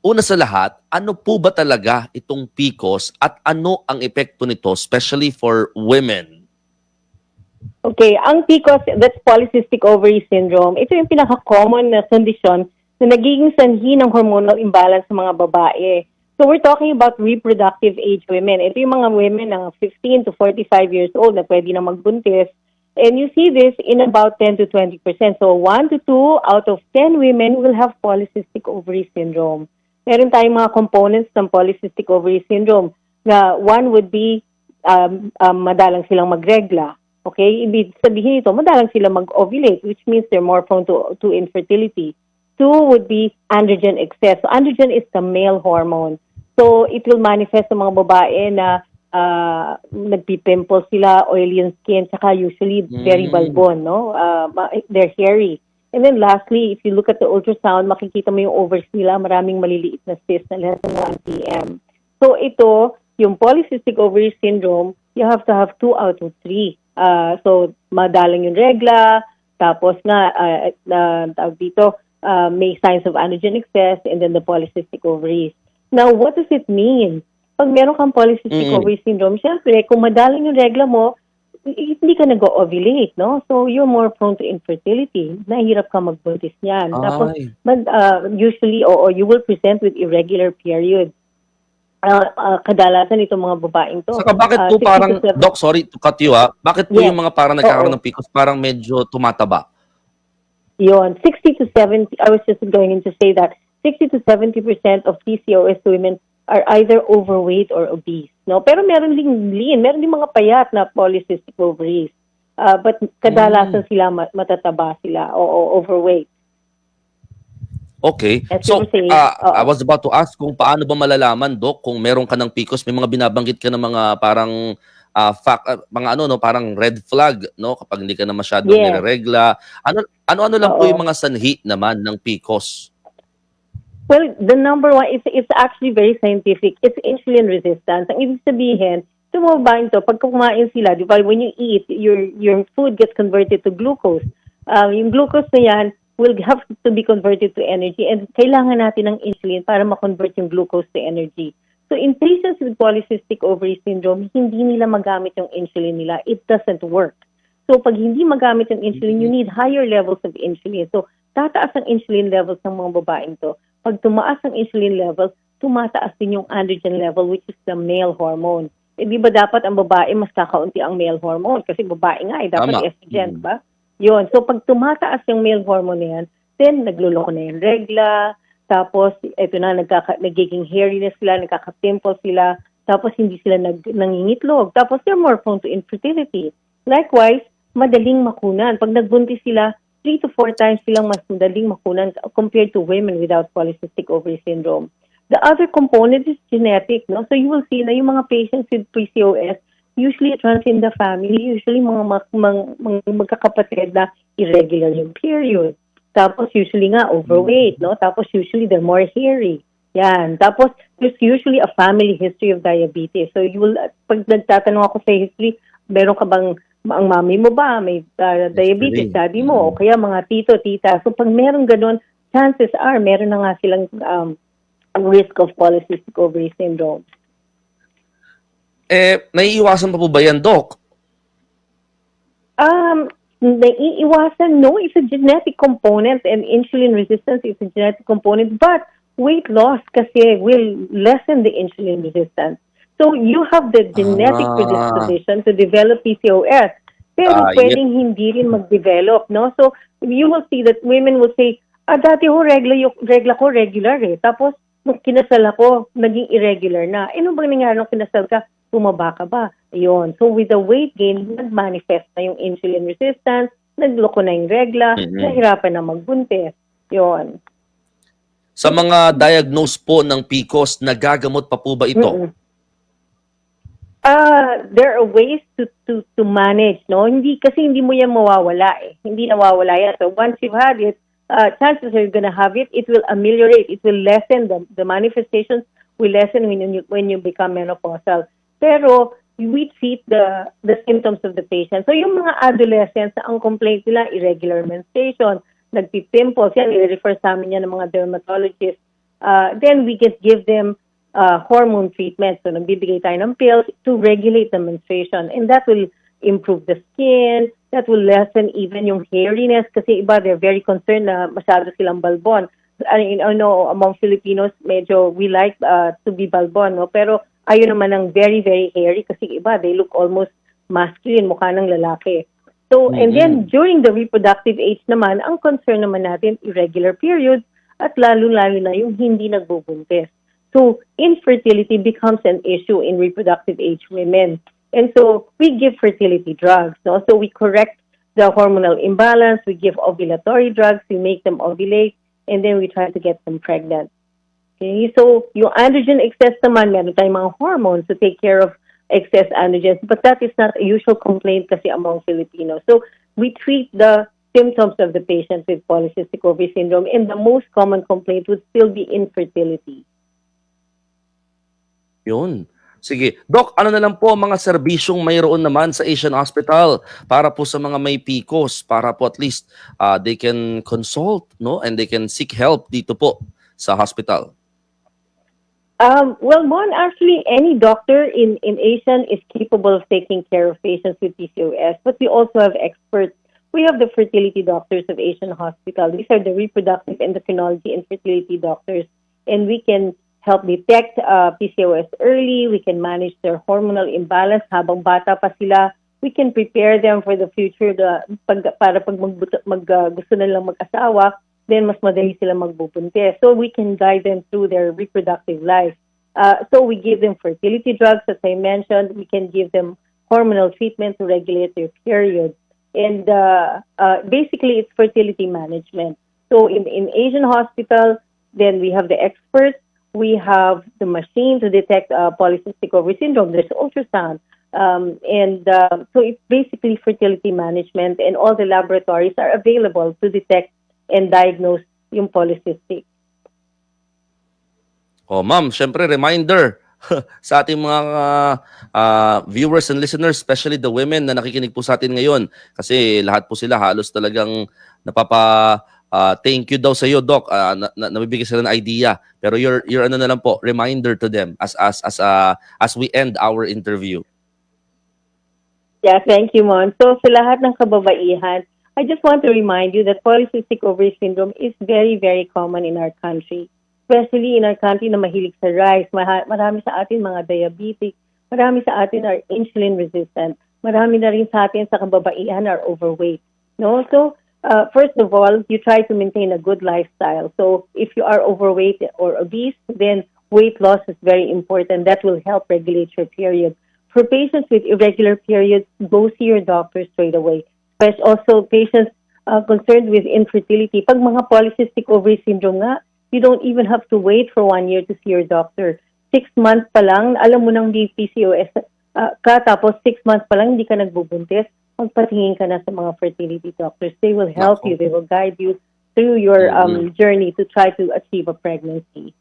una sa lahat, ano po ba talaga itong PCOS at ano ang epekto nito, especially for women? Okay, ang PCOS, that's polycystic ovary syndrome. Ito yung pinaka-common na kondisyon na nagiging sanhi ng hormonal imbalance sa mga babae. So we're talking about reproductive age women. Ito yung mga women ng 15 to 45 years old na pwede na magbuntis. And you see this in about 10 to 20%. So 1 to 2 out of 10 women will have polycystic ovary syndrome. Meron tayong mga components ng polycystic ovary syndrome na one would be madalang silang magregla. Okay? Ibig sabihin ito, madalang silang mag-ovulate, which means they're more prone to infertility. 2 would be androgen excess. So androgen is the male hormone. So it will manifest sa mga babae na nagpipimple sila, oily yung skin, saka usually very balbon, no? They're hairy. And then lastly, if you look at the ultrasound, makikita mo yung ovaries nila, maraming maliliit na cysts na less than 1 cm. So ito, yung polycystic ovary syndrome, you have to have 2 out of 3. So madalang yung regla, tapos tawag dito, may signs of androgen excess, and then the polycystic ovaries. Now, what does it mean? Pag meron kang polycystic ovary syndrome, syempre, kung madalang yung regla mo, hindi ka nag-ovulate, no? So, you're more prone to infertility. Nahirap ka magbuntis niyan. Tapos, usually, you will present with irregular periods. Kadalasan itong mga babaeng to. Saka bakit po parang, Doc, sorry to cut you bakit po yung mga parang nagkakaroon ng PCOS parang medyo tumataba? Yun, 60 to 70, I was just going to say that, 60 to 70% of PCOS women are either overweight or obese. No, pero meron ding lean, meron ding mga payat na polycystic ovaries. But kadalasan sila matataba sila o overweight. Okay. So, I was about to ask kung paano ba malalaman, Doc, kung meron ka ng PCOS, may mga binabanggit ka ng mga parang parang red flag, no, kapag hindi ka na masyadong nireregla. Ano lang po yung mga sanhi naman ng PCOS? Well, the number one, it's actually very scientific. It's insulin resistance. Ang ibig sabihin, tumabang to, pag kumain sila, di ba, when you eat, your food gets converted to glucose. Yung glucose na yan will have to be converted to energy, and kailangan natin ng insulin para ma-convert yung glucose to energy. So in patients with polycystic ovary syndrome, hindi nila magamit yung insulin nila. It doesn't work. So pag hindi magamit yung insulin, you need higher levels of insulin. So tataas ang insulin levels ng mga babaeng to. Pag tumaas ang insulin levels, tumataas din yung androgen level, which is the male hormone. Eh, di ba dapat ang babae mas kakaunti ang male hormone? Kasi babae nga, dapat estrogen, ba? Yun. So pag tumataas yung male hormone na yan, then nagluloko na yung regla, tapos ito na, nagiging hairy na sila, nagkaka-pimple sila, tapos hindi sila nangingitlog, tapos they're more prone to infertility. Likewise, madaling makunan. Pag nagbuntis sila, 3 to 4 times silang mas madaling makunan compared to women without polycystic ovary syndrome. The other component is genetic, no? So you will see na yung mga patients with PCOS, usually it runs in the family, usually mga magkakapatid na irregular yung period. Tapos usually nga overweight, no? Tapos usually they're more hairy. Yan. Tapos there's usually a family history of diabetes. So you will, pag nagtatanong ako sa history, meron ka bang, ang mami mo ba may diabetes, daddy mo, o kaya mga tito, tita. So pag meron ganun, chances are meron na nga silang risk of polycystic ovary syndrome. Naiiwasan pa po ba yan, Doc? Naiiwasan, no. It's a genetic component, and insulin resistance is a genetic component, but weight loss kasi will lessen the insulin resistance. So you have the genetic predisposition to develop PCOS, pero pwedeng hindi rin mag-develop, no? So you will see that women will say, dati ho regla ko regular eh. Tapos nung kinasal ako, naging irregular na. Ano bang nangyari nung kinasal ka? Tumaba ka ba? Ayun. So with the weight gain, nag-manifest na yung insulin resistance, nagloko na yung regla, nahirapan na magbuntis. Yun. Sa mga diagnose po ng PCOS, nagagamot pa po ba ito? There are ways to manage, no? Hindi mo yan mawawala eh. Hindi nawawala yan. So once you've had it, chances are you're gonna have it. It will ameliorate. It will lessen the manifestations. Will lessen when you become menopausal. Pero we treat the symptoms of the patient. So yung mga adolescents, ang complaint nila irregular menstruation, nagpipimples, yan i-refer sa amin yan ng mga dermatologists. then we just give them hormone treatment. So nagbibigay tayo ng pills to regulate the menstruation. And that will improve the skin, that will lessen even yung hairiness kasi iba, they're very concerned na masyado silang balbon. I know among Filipinos, medyo we like to be balbon, no? Pero ayun naman ang very, very hairy kasi iba, they look almost masculine, mukha ng lalaki. So, and then during the reproductive age naman, ang concern naman natin, irregular periods at lalo-lalo na yung hindi nagbubuntis. So, infertility becomes an issue in reproductive age women. And so, we give fertility drugs. No? So, we correct the hormonal imbalance, we give ovulatory drugs, we make them ovulate, and then we try to get them pregnant. Okay? So, yung androgen excess naman, meron tayong mga hormones to take care of excess androgens, but that is not a usual complaint kasi among Filipinos. So, we treat the symptoms of the patient with polycystic ovary syndrome, and the most common complaint would still be infertility. Yun. Sige. Doc, ano na lang po mga serbisyong mayroon naman sa Asian Hospital para po sa mga may PCOS, para po at least they can consult, no? And they can seek help dito po sa hospital. Well, Mon, actually, any doctor in Asian is capable of taking care of patients with PCOS, but we also have experts. We have the fertility doctors of Asian Hospital. These are the reproductive endocrinology and fertility doctors, and we can help detect PCOS early. We can manage their hormonal imbalance habang bata pa sila. We can prepare them for the future para pag gusto nilang mag-asawa, then mas madali sila magbubuntis. So we can guide them through their reproductive life. So we give them fertility drugs, as I mentioned. We can give them hormonal treatment to regulate their period. And basically, it's fertility management. So in Asian Hospital, then we have the experts. We have the machine to detect polycystic ovary syndrome. There's ultrasound. So it's basically fertility management, and all the laboratories are available to detect and diagnose yung polycystic. Oh, ma'am, syempre reminder sa ating mga viewers and listeners, especially the women na nakikinig po sa atin ngayon. Kasi lahat po sila halos talagang thank you daw sa iyo, Doc. Nabibigay sila ng idea. Pero your ano na lang po, reminder to them as we end our interview. Yeah, thank you, Mon. So sa lahat ng kababaihan, I just want to remind you that polycystic ovary syndrome is very, very common in our country. Especially in our country na mahilig sa rice. Marami sa atin mga diabetic. Marami sa atin are insulin resistant. Marami na rin sa atin sa kababaihan are overweight. No? So, first of all, you try to maintain a good lifestyle. So, if you are overweight or obese, then weight loss is very important. That will help regulate your period. For patients with irregular periods, go see your doctor straight away. But also patients concerned with infertility. Pag mga polycystic ovary syndrome nga, you don't even have to wait for 1 year to see your doctor. 6 months pa lang, alam mo nang may PCOS ka, tapos 6 months pa lang hindi ka nagbubuntis, magpatingin ka na sa mga fertility doctors. They will help you. They will guide you through your journey to try to achieve a pregnancy.